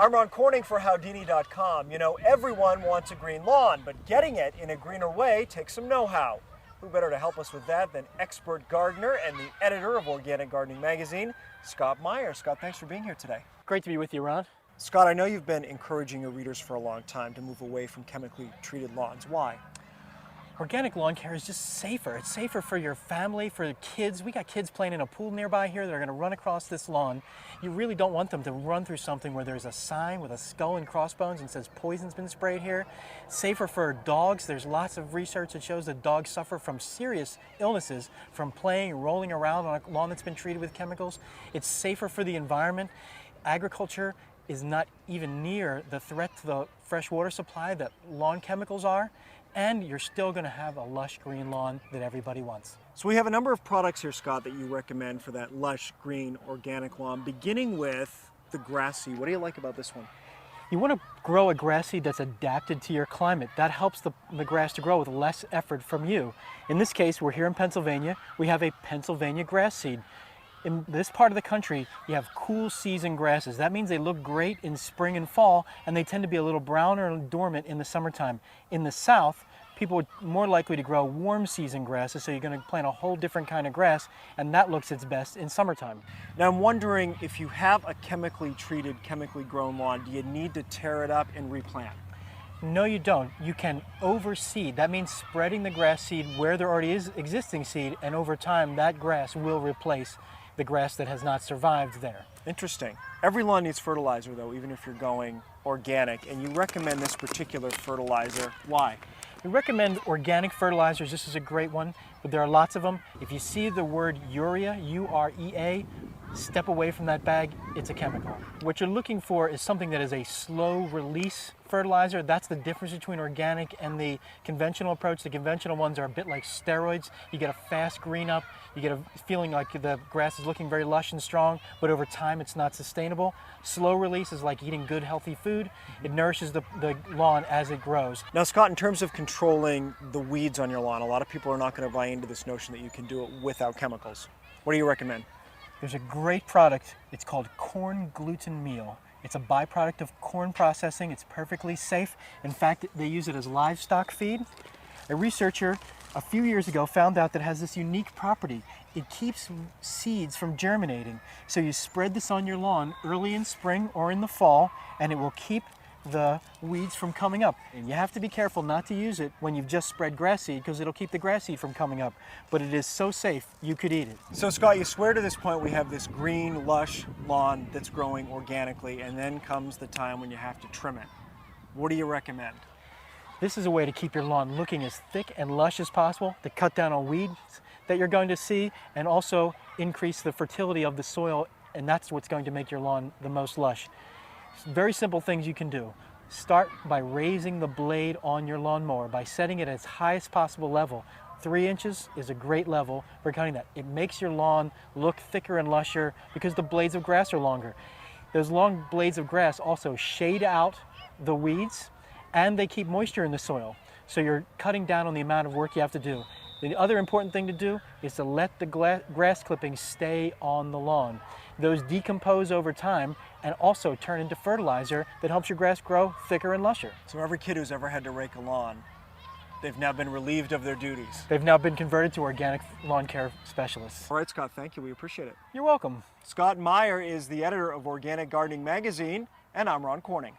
I'm Ron Corning for Howdini.com. You know, everyone wants a green lawn, but getting it in a greener way takes some know-how. Who better to help us with that than expert gardener and the editor of Organic Gardening Magazine, Scott Meyer. Scott, thanks for being here today. Great to be with you, Ron. Scott, I know you've been encouraging your readers for a long time to move away from chemically treated lawns. Why? Organic lawn care is just safer. It's safer for your family, for the kids. We got kids playing in a pool nearby here that are going to run across this lawn. You really don't want them to run through something where there's a sign with a skull and crossbones and says poison's been sprayed here. It's safer for dogs. There's lots of research that shows that dogs suffer from serious illnesses from playing, rolling around on a lawn that's been treated with chemicals. It's safer for the environment. Agriculture is not even near the threat to the fresh water supply that lawn chemicals are. And you're still going to have a lush green lawn that everybody wants. So we have a number of products here, Scott, that you recommend for that lush green organic lawn, beginning with the grass seed. What do you like about this one? You want to grow a grass seed that's adapted to your climate. That helps the grass to grow with less effort from you. In this case, we're here in Pennsylvania. We have a Pennsylvania grass seed. In this part of the country, you have cool season grasses. That means they look great in spring and fall, and they tend to be a little browner and dormant in the summertime. In the south, people are more likely to grow warm season grasses, so you're going to plant a whole different kind of grass, and that looks its best in summertime. Now I'm wondering, if you have a chemically treated, chemically grown lawn, do you need to tear it up and replant? No, you don't. You can overseed. That means spreading the grass seed where there already is existing seed, and over time that grass will replace the grass that has not survived there. Interesting. Every lawn needs fertilizer though, even if you're going organic, and you recommend this particular fertilizer. Why? We recommend organic fertilizers. This is a great one, but there are lots of them. If you see the word urea, U-R-E-A, step away from that bag. It's a chemical. What you're looking for is something that is a slow release fertilizer. That's the difference between organic and the conventional approach. The conventional ones are a bit like steroids. You get a fast green up. You get a feeling like the grass is looking very lush and strong, but over time it's not sustainable. Slow release is like eating good, healthy food. It nourishes the lawn as it grows. Now, Scott, in terms of controlling the weeds on your lawn, a lot of people are not going to buy into this notion that you can do it without chemicals. What do you recommend? There's a great product. It's called corn gluten meal. It's a byproduct of corn processing. It's perfectly safe. In fact, they use it as livestock feed. A researcher a few years ago found out that it has this unique property. It keeps seeds from germinating. So you spread this on your lawn early in spring or in the fall, and it will keep the weeds from coming up. And you have to be careful not to use it when you've just spread grass seed, because it'll keep the grass seed from coming up. But it is so safe, you could eat it. So Scott, you swear to this point we have this green, lush lawn that's growing organically, and then comes the time when you have to trim it. What do you recommend? This is a way to keep your lawn looking as thick and lush as possible, to cut down on weeds that you're going to see, and also increase the fertility of the soil, and that's what's going to make your lawn the most lush. Very simple things you can do. Start by raising the blade on your lawnmower, by setting it as high as possible level. 3 inches is a great level for cutting that. It makes your lawn look thicker and lusher because the blades of grass are longer. Those long blades of grass also shade out the weeds, and they keep moisture in the soil. So you're cutting down on the amount of work you have to do. The other important thing to do is to let the grass clippings stay on the lawn. Those decompose over time and also turn into fertilizer that helps your grass grow thicker and lusher. So every kid who's ever had to rake a lawn, they've now been relieved of their duties. They've now been converted to organic lawn care specialists. All right, Scott, thank you. We appreciate it. You're welcome. Scott Meyer is the editor of Organic Gardening Magazine, and I'm Ron Corning.